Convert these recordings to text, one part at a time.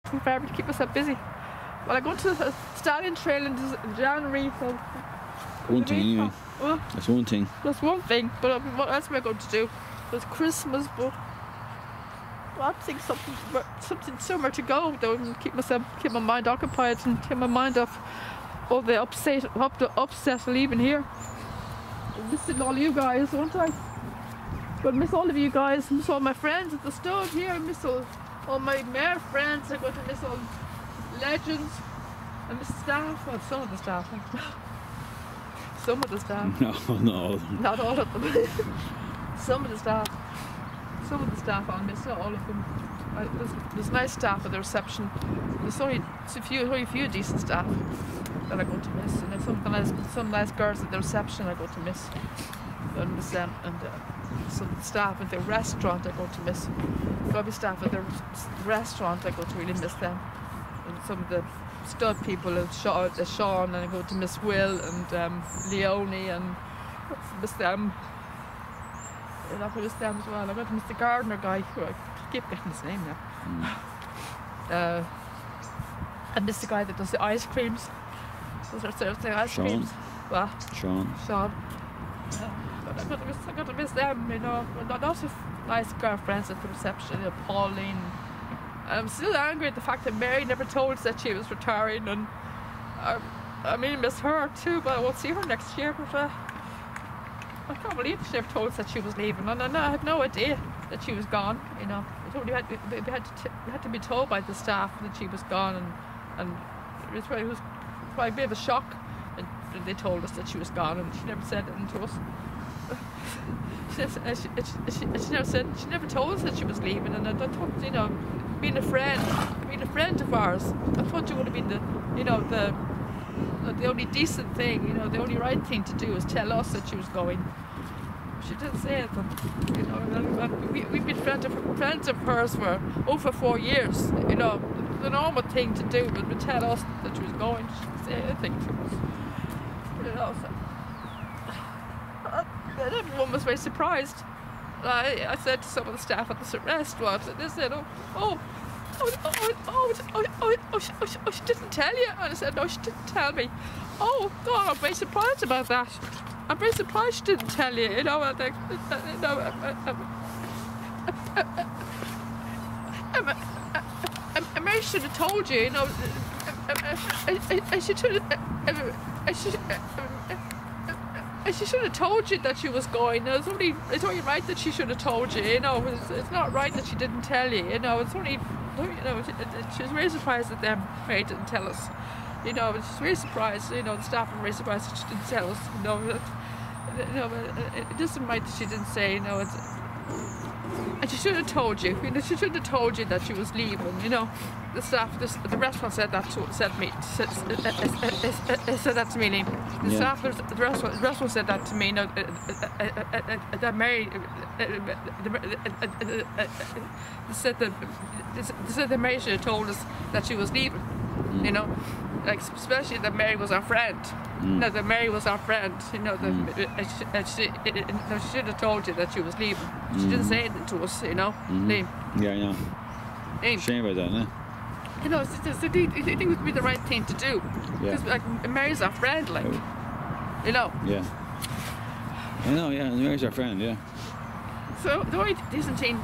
from Barbie to keep myself busy. Well, I go to the Stallion Trail in January, so... One thing anyway. Well, That's one thing. that's one thing, but what else am I going to do? There's Christmas, but... Well, I'm thinking something somewhere to go, though, and keep my mind occupied and take my mind off all the upset leaving here. I'm missing all you guys, won't I? But I miss all of you guys, I miss all my friends at the stud here, I miss all my mare friends, I'm going to miss all legends, I miss staff, well, some of the staff. Some of the staff. No, not all of them. Not all of them. Some of the staff. Some of the staff I'll miss, not all of them. There's nice staff at the reception. There's only a few decent staff that I go to miss. And there's some nice girls at the reception I go to miss. I miss them. And some staff at the restaurant I go to miss. Probably staff at the restaurant I go to really miss them. And some of the stud people, Sean, and I go to miss Will and Leonie, and miss them. And I miss them as well. I got to miss the gardener guy, who I keep getting his name now. I miss the guy that does the ice creams. Those are the ice creams. What? Sean. I got to miss them, you know. Lots of nice girlfriends at the reception, Pauline. I'm still angry at the fact that Mary never told us that she was retiring, and I mean, miss her too, but I won't see her next year. But I can't believe she never told us that she was leaving, and I had no idea that she was gone. You know, we had to be told by the staff that she was gone, and it was quite a bit of a shock. And they told us that she was gone, and she never said anything to us. She never told us that she was leaving, and I thought, you know, being a friend of ours, I thought it would have been the only decent thing, you know, the only right thing to do is tell us that she was going. She didn't say it, you know. We've been friends of hers for over 4 years, you know. The normal thing to do would tell us that she was going. She didn't say anything to us, you know. So everyone was very surprised. I said to some of the staff at the restaurant, and they said, she didn't tell you. And I said, no, she didn't tell me. Oh, God, I'm very surprised about that. I'm very surprised she didn't tell you, you know. Mary should have told you, you know. She should have told you that she was going. It's only right that she should have told you, you know. It's not right that she didn't tell you, you know. It's only, you know, she was very surprised that Mary didn't tell us, you know. She's very surprised, you know. The staff were very surprised that she didn't tell us, you know. It isn't right that she didn't say, you know. And she should have told you, you know. She should have told you that she was leaving, you know. The staff, the restaurant said that to me. Said that to me, Liam. The staff, the restaurant said that to me. You know, that Mary, said that Mary should have told us that she was leaving. You know, like especially that Mary was our friend. No, that Mary was our friend. You know, she should have told you that she was leaving. She didn't say anything to us. You know, Liam. Yeah, I know. Liam. Shame about that, no? You know, I think it would be the right thing to do. Because, like, Mary's our friend, like, you know. Yeah. I know, yeah, Mary's our friend, yeah. So, the only decent thing,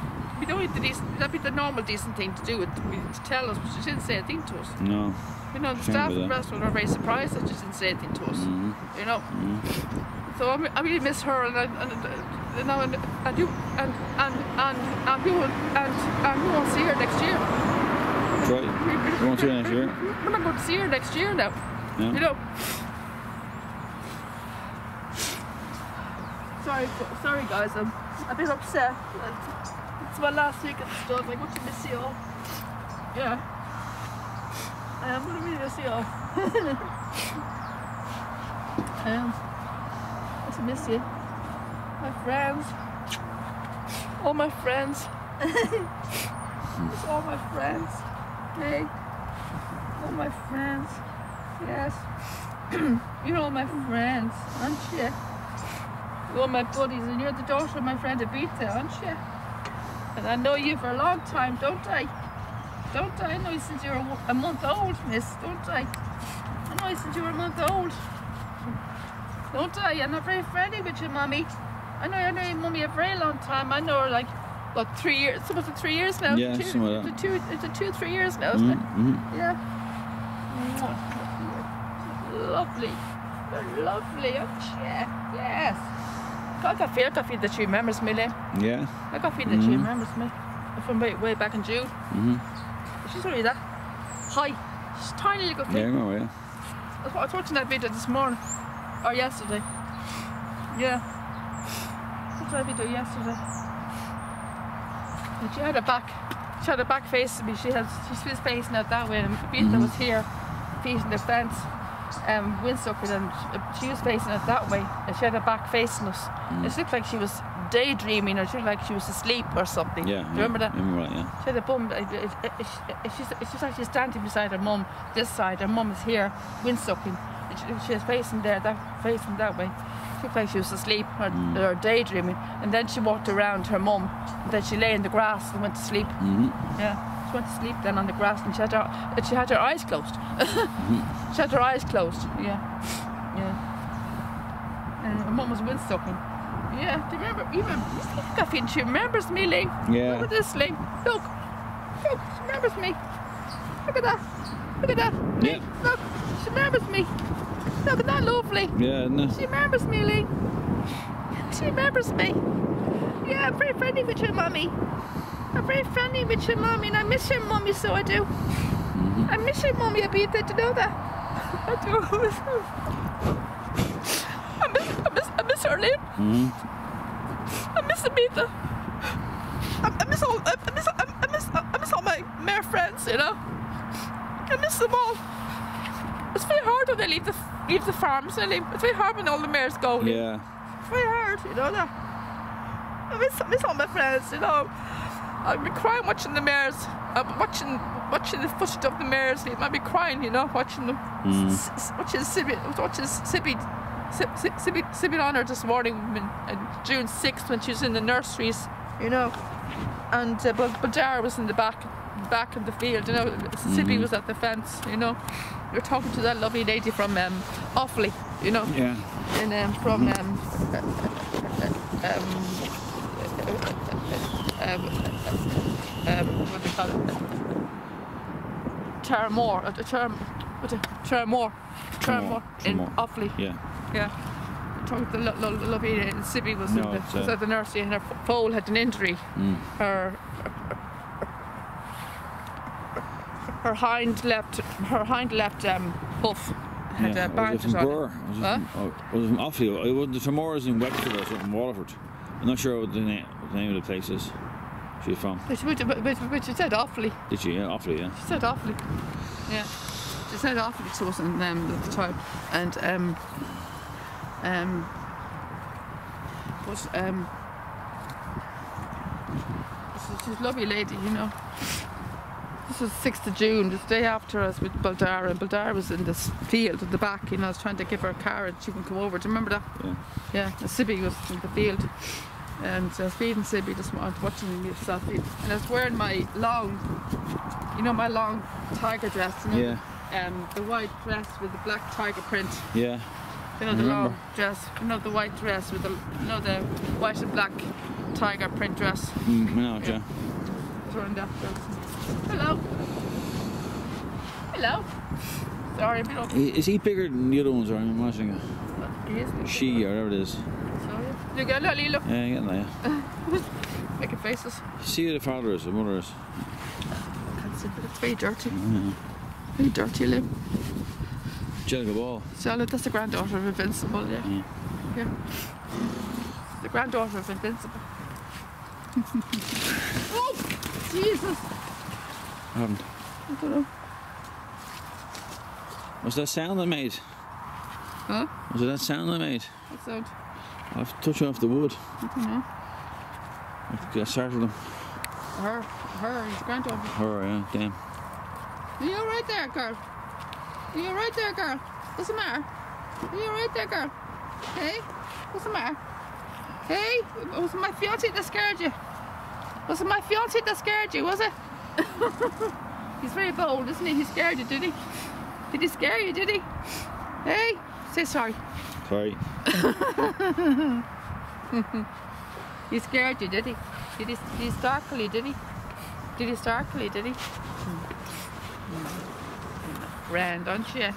that'd be the normal decent thing to do, would be to tell us, but she didn't say anything to us. No. You know, the staff at the restaurant are very surprised that she didn't say anything to us. You know. So, I really miss her, and we won't see her next year. Right. You won't see her next year? We're not going to see her next year now. Yeah. You know. Sorry guys, I'm a bit upset. It's my last week at the stud. I'm going to miss you all. Yeah. I am going to really miss you all. I am. I just miss you. My friends. All my friends. It's all my friends. Hey, all my friends, yes. You're all my friends, aren't you? You're all my buddies, and you're the daughter of my friend Abita, aren't you? And I know you for a long time, don't I? don't I? I know you since you were a month old, miss, don't I? I know you since you were a month old. Don't I? I'm not very friendly with you, Mummy. I know your Mummy a very long time. I know her like, what, 3 years? So was it 3 years now? Yeah, something like that. It's a 2-3 years now, isn't it? Yeah. Lovely. You're lovely, aren't you? Yes. I got feel that she remembers me, Liam. Yeah. I got feel that she remembers me. From way back in June. She's only that high. She's a tiny little thing. Yeah, I know, yeah. I was watching that video this morning. Or yesterday. Yeah. I watched that video yesterday. And she had her back facing me. She was facing out that way, and Beatha was here facing the fence, windsucking, and she was facing it that way, and she had her back facing us. It looked like she was daydreaming, or she looked like she was asleep or something. Yeah. Do you remember that? I remember that, yeah. She had a bum. It's just like she's standing beside her mum this side. Her mum is here windsucking. She was facing that way. She looked like she was asleep or daydreaming. And then she walked around her mum. And then she lay in the grass and went to sleep. Yeah, she went to sleep then on the grass, and she had her eyes closed. She had her eyes closed. Yeah. And her mum was windsucking. Yeah, do you remember? Look, I feel she remembers me, Lee. Yeah. Look at this, Lee. Look, she remembers me. Look at that. Lee, Yeah. look, she remembers me. Look at that, lovely. Yeah, no. She remembers me, Lee. She remembers me. Yeah, I'm very friendly with your Mummy. I'm very friendly with your Mummy, and I miss your Mummy, so I do. I miss your Mummy, Abita. Did you know that? I do. I miss her, Lee. I miss Abita. I miss all my mare friends, you know. I miss them all. It's very hard when they leave the farms. It's very hard when all the mares go. Yeah. It's very hard, you know that. I miss all my friends, you know. I'd be crying watching the mares. Watching the footage of the mares. I'd be crying, you know, watching them. Watching Sibby on her this morning on June 6th when she was in the nurseries, you know. And but Dara was in the back of the field, you know. Sibby was at the fence, you know. We were talking to that lovely lady from Offaly, you know. Yeah. And from what do they call it? Terramore in Offaly. Yeah. Yeah. Talking to the lovely lady, and Sibby was at the nursery, and her foal had an injury. Her hind left hoof had a bandage on it. Was it from Offaly? It wasn't from Moores in Wexford or something, Waterford. I'm not sure what the name of the place is she's from. But she said Offaly. Did she? Yeah, Offaly, yeah. She said Offaly. Yeah. She said Offaly to us at the time. And she's a lovely lady, you know. This was 6th of June, the day after us with Baldara, and Baldara was in this field at the back, you know. I was trying to give her a car and she can come over. Do you remember that? Yeah. Yeah, and Sibby was in the field, and I was feeding Sibby this morning, watching me myself feed, and I was wearing my long tiger dress, you know, the white dress with the black tiger print. Yeah. You know, the long dress, you know, the white dress with the white and black tiger print dress. I know, yeah. I was wearing that dress. Hello. Sorry, I'm up. Is he bigger than the other ones, or I'm imagining? He is. She, or whatever it is. Sorry. You get a look. Yeah, getting there, yeah. Making faces. See who the father is, the mother is. I can't see, but it's very dirty. Very dirty, Liam. Jellica Ball. Charlotte, that's the granddaughter of Invincible, yeah. Yeah. The granddaughter of Invincible. Oh, Jesus! What happened? I don't know. Was that sound I made? Huh? Was it that sound I made? What sound? I've touched off the wood. I don't know. I started them. Her, his granddaughter. Her, yeah, damn. Are you alright there, girl? Are you alright there, girl? What's the matter? Are you alright there, girl? Hey? What's the matter? Hey? Was it my fiancé that scared you? Was it my fiancé that scared you, was it? He's very bold, isn't he? He scared you, did he? Did he scare you, did he? Hey, say sorry. Sorry. He scared you, did he? Did he startle you, did he? Did he startle you, did he? Friend, aren't you?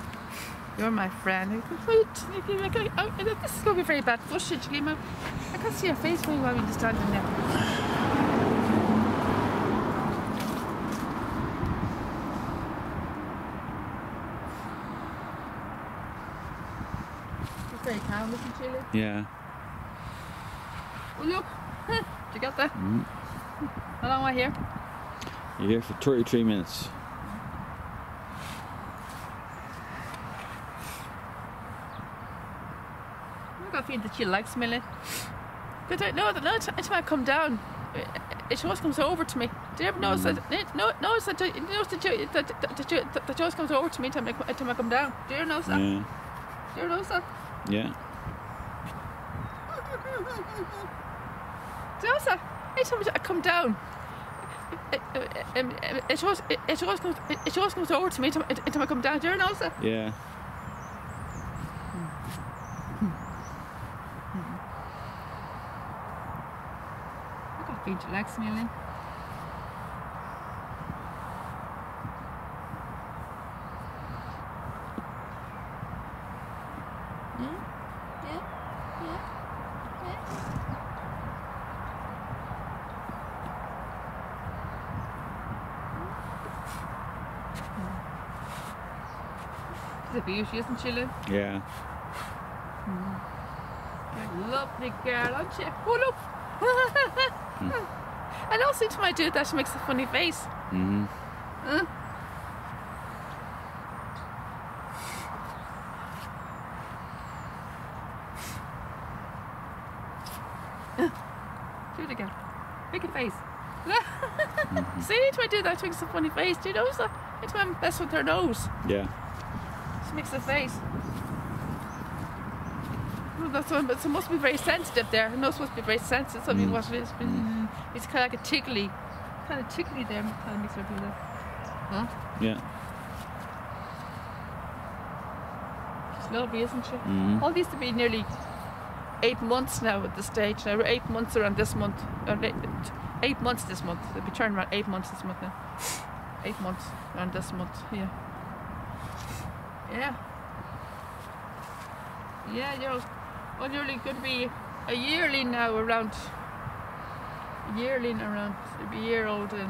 You're my friend. This is going to be very bad footage, Lima. I can't see your face very well when you're standing there. It's very calm, isn't it, Chile? Yeah. Oh, look. Did you get that? Mm. How long am I here? You're here for 33 minutes. I got a feeling that she likes Millie. Because I know that anytime I come down, it always comes over to me. Do you ever notice that? Notice that it always comes over to me anytime I come down. Do you notice that? Yeah. Do you notice that? Yeah. Do you notice that? Anytime I come down, it always comes over to me anytime I come down. Do you notice that? Yeah. She likes me, Lynn. She's a beauty, isn't she, Lynn? Yeah. You're a lovely girl, aren't you? Oh, look! And also, each time I do that, she makes a funny face. Mm-hmm. Do it again. Make a face. See, each time I do that, she makes a funny face. Do you notice that? Each time I mess with her nose, Yeah. she makes a face. Oh, that's one, but it must be very sensitive there. Her nose supposed to be very sensitive. So I mean, what it is. It's kind of like a tickly there. Kind of makes her do that. Huh? Yeah. She's lovely, isn't she? Mm-hmm. All these to be nearly 8 months now at the stage. Now we're 8 months around this month. 8 months this month. They'll be turning around 8 months this month now. 8 months around this month. Yeah. Yeah. Yeah, you're nearly going to be a yearling now around. It'll be a year old in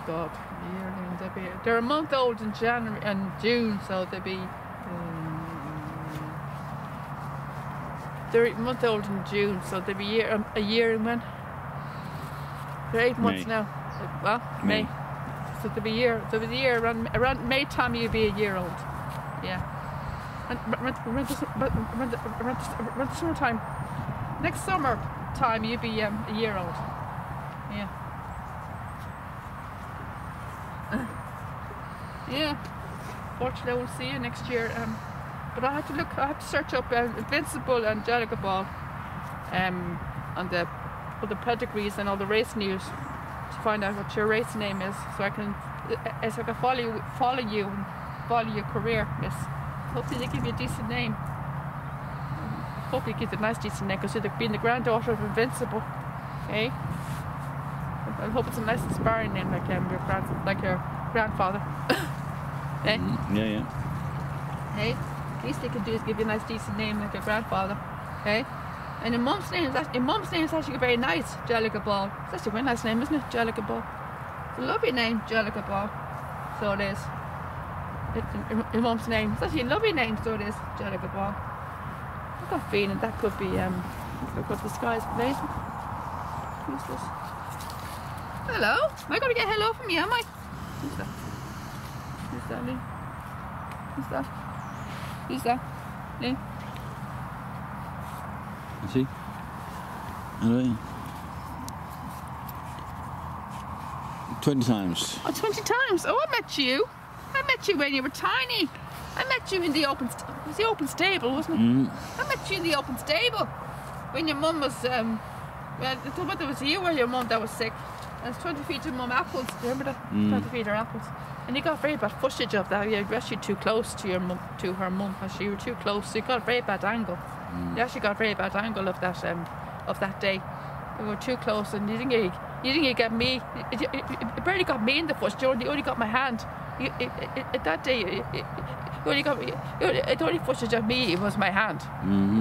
God. Yearling. They're a month old in January and June, so they'll be. They're a month old in June, so they'll be a year in when? They're 8 months May. now. Well, May. So they'll be a year. So the year around May time you'll be a year old. Yeah. And around the summertime, next summer time you'll be a year old. Yeah. Yeah. Fortunately, I will see you next year. But I have to search up Invincible and Angelica Ball on all the pedigrees and all the race news to find out what your race name is, so I can follow you and follow your career, miss. Hopefully they give you a decent name. Hopefully you give you a nice decent name, because you're being the granddaughter of Invincible. Okay? I hope it's a nice inspiring name like your grandfather. Eh? Yeah. Hey? At least they can do is give you a nice decent name like your grandfather. Okay? And your mum's name is actually very nice, Jellica Ball. It's actually a very nice name, isn't it? Jellica Ball. It's a lovely name, Jellica Ball. So it is. Your mum's name. It's actually a lovely name, so it is, Jellica Ball. I've got a feeling that could be look what the sky's blazing. Who's this? Hello? Am I gonna get hello from you, am I? Who's that? Who's that, Lee? Who's that? Who's that? Lee? You see? Anyway. 20 times. Oh, 20 times? Oh, I met you. I met you when you were tiny. I met you in the open stable, wasn't it? I met you in the open stable when your mum was, well, I thought it was you or your mum that was sick. I was trying to feed your mum apples. Do you remember that? Trying to feed her apples. And you got very bad footage of that. You were actually too close to your mum, to her mum, because you were too close. So you got a very bad angle. You actually got a very bad angle of that day. You were too close, and you didn't get me. You barely got me in the footage. You only got my hand. That day, you only got me. The only footage of me was my hand.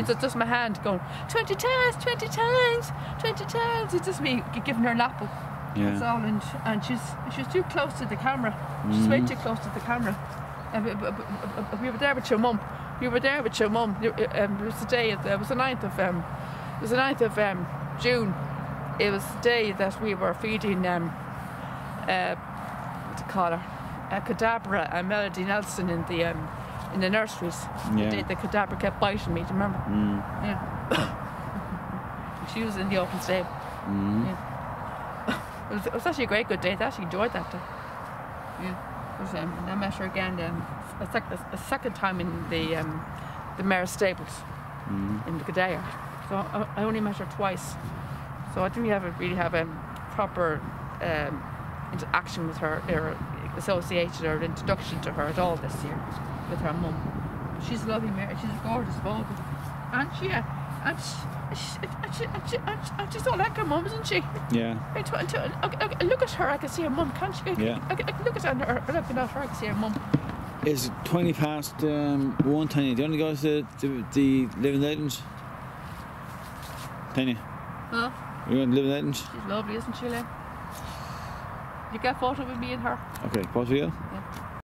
It's just my hand going 20 times, 20 times, 20 times. It's just me giving her an apple. Yeah. That's all, and she's too close to the camera. She's way too close to the camera. And we were there with your mum. You were there with your mum. It was the day. It was the 9th of. It was the 9th of June. It was the day that we were feeding. What do you call her? Cadabra and Melody Nelson in the nurseries. Yeah. The Cadabra kept biting me. Do you remember? Yeah. She was in the open stable. Yeah. It was actually a great good day. I actually enjoyed that day. Yeah. I met her again a second time in the mare's stables in the Gadea. So I only met her twice. So I didn't really have a proper interaction with her, or association or introduction to her at all this year with her mum. She's a lovely mare. She's a gorgeous Volga. And she's so like her mum, isn't she? Yeah. Look at her, I can see her mum, can't you? Yeah. Look at her, looking at her, I can see her mum. It's 20 past 1, Tanya. Do you want to go to the Living Legends? Tanya? Huh? You want to Living Legends? She's lovely, isn't she, Lynn? You get a photo with me and her? Okay, pause video. Yeah.